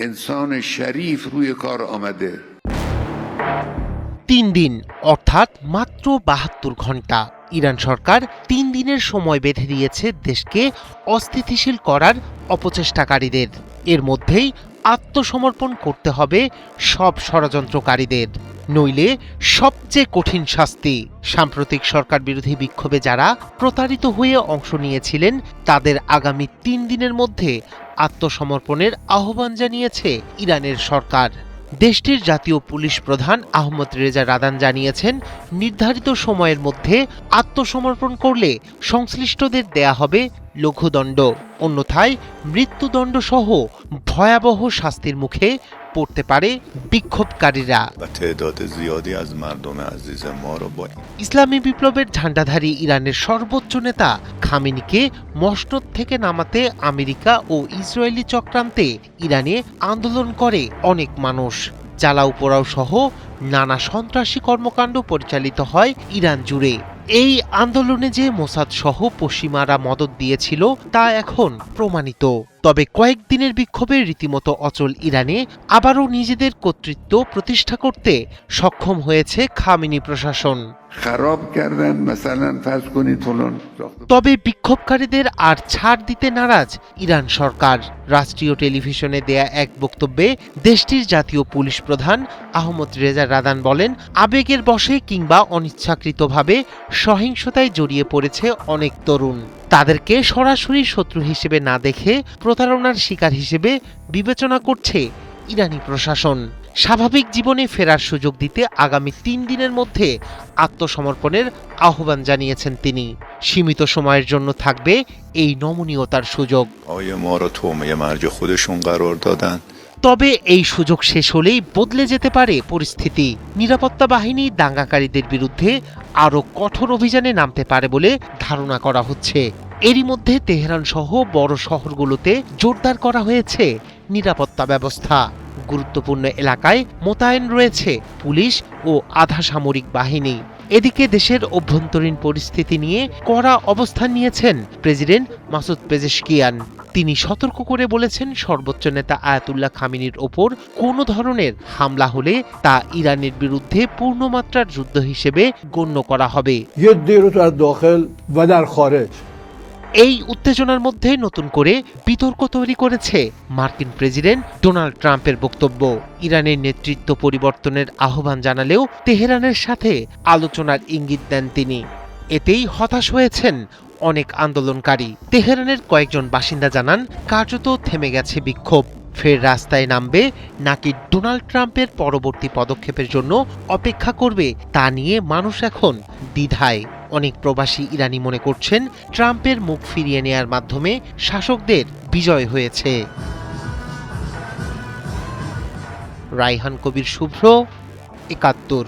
انسان شریف روی کار آمده 3 দিন অর্থাৎ মাত্র 72 ঘন্টা ইরান সরকার 3 দিনের সময় বেঁধে দিয়েছে দেশকে অস্থিতিশীল করার অপচেষ্টাকারীদের। এর মধ্যেই আত্মসমর্পণ করতে হবে সব ষড়যন্ত্রকারীদের, নইলে সবচেয়ে কঠিন শাস্তি। সাম্প্রতিক সরকার বিরোধী বিক্ষোভে যারা প্রতারিত হয়ে অংশ নিয়েছিলেন তাদের আগামী 3 দিনের মধ্যে আত্মসমর্পণের আহ্বান জানিয়েছে ইরানের সরকার। দেশটির জাতীয় পুলিশ প্রধান আহমদ রেজা রাদান জানিয়েছেন, নির্ধারিত সময়ের মধ্যে আত্মসমর্পণ করলে সংশ্লিষ্টদের দেয়া হবে লঘুদণ্ড, অন্যথায় মৃত্যুদণ্ড সহ ভয়াবহ শাস্তির মুখে পড়তে পারে বিক্ষোভকারীরা। ইসলামী বিপ্লবের ঝান্ডাধারী ইরানের সর্বোচ্চ নেতা খামেনিকে মসনদ থেকে নামাতে আমেরিকা ও ইসরায়েলি চক্রান্তে ইরানে আন্দোলন করে অনেক মানুষ। জ্বালাও পোড়াও সহ নানা সন্ত্রাসী কর্মকাণ্ড পরিচালিত হয় ইরান জুড়ে। এই আন্দোলনে যে মোসাদ সহ পশ্চিমারা মদদ দিয়েছিল তা এখন প্রমাণিত। তবে কয়েকদিনের বিক্ষোভে রীতিমতো অচল ইরানে আবারও নিজেদের কর্তৃত্ব প্রতিষ্ঠা করতে সক্ষম হয়েছে খামেনি প্রশাসন। তবে বিক্ষোভকারীদের আর ছাড় দিতে নারাজ ইরান সরকার। রাষ্ট্রীয় টেলিভিশনে দেয়া এক বক্তব্যে দেশটির জাতীয় পুলিশ প্রধান আহমদ রেজা রাদান বলেন, আবেগের বশে কিংবা অনিচ্ছাকৃতভাবে সহিংসতায় জড়িয়ে পড়েছে অনেক তরুণ। তাদেরকে সরাসরি শত্রু হিসেবে না দেখে প্রতারণার শিকার হিসেবে বিবেচনা করছে ইরানি প্রশাসন। স্বাভাবিক জীবনে ফেরার সুযোগ দিতে আগামী 3 দিনের মধ্যে আত্মসমর্পণের আহ্বান জানিয়েছেন তিনি। সীমিত সময়ের জন্য থাকবে এই নমনীয়তার সুযোগ। তবে এই সুযোগ শেষ হলেই বদলে যেতে পারে পরিস্থিতি। নিরাপত্তা বাহিনী দাঙ্গাকারীদের বিরুদ্ধে আরও কঠোর অভিযানে নামতে পারে বলে ধারণা করা হচ্ছে। এরই মধ্যে তেহরান সহ বড় শহরগুলোতে জোরদার করা হয়েছে নিরাপত্তা ব্যবস্থা। গুরুত্বপূর্ণ এলাকায় মোতায়েন রয়েছে পুলিশ ও আধা সামরিক বাহিনী। এদিকে দেশের অভ্যন্তরীণ পরিস্থিতি নিয়ে কড়া অবস্থান নিয়েছেন প্রেসিডেন্ট মাসুদ পেজেশকিয়ান। তিনি সতর্ক করে বলেছেন, সর্বোচ্চ নেতা আয়াতুল্লাহ খামেনির ওপর কোনো ধরনের হামলা হলে তা ইরানের বিরুদ্ধে পূর্ণমাত্রার যুদ্ধ হিসেবে গণ্য করা হবে। এই উত্তেজনার মধ্যে নতুন করে বিতর্ক তৈরি করেছে মার্কিন প্রেসিডেন্ট ডোনাল্ড ট্রাম্পের বক্তব্য। ইরানের নেতৃত্ব পরিবর্তনের আহ্বান জানালেও তেহরানের সাথে আলোচনার ইঙ্গিত দেন তিনি। এতেই হতাশ হয়েছেন অনেক আন্দোলনকারী। তেহরানের কয়েকজন বাসিন্দা জানান, কার্যত থেমে গেছে বিক্ষোভ। ফের রাস্তায় নামবে নাকি ডোনাল্ড ট্রাম্পের পরবর্তী পদক্ষেপের জন্য অপেক্ষা করবে তা নিয়ে মানুষ এখন দ্বিধায়। অনেক প্রবাসী ইরানি মনে করছেন, ট্রাম্পের মুখ ফিরিয়ে নেয়ার মাধ্যমে শাসকদের বিজয় হয়েছে। রায়হান কবির শুভ্র, ৭১।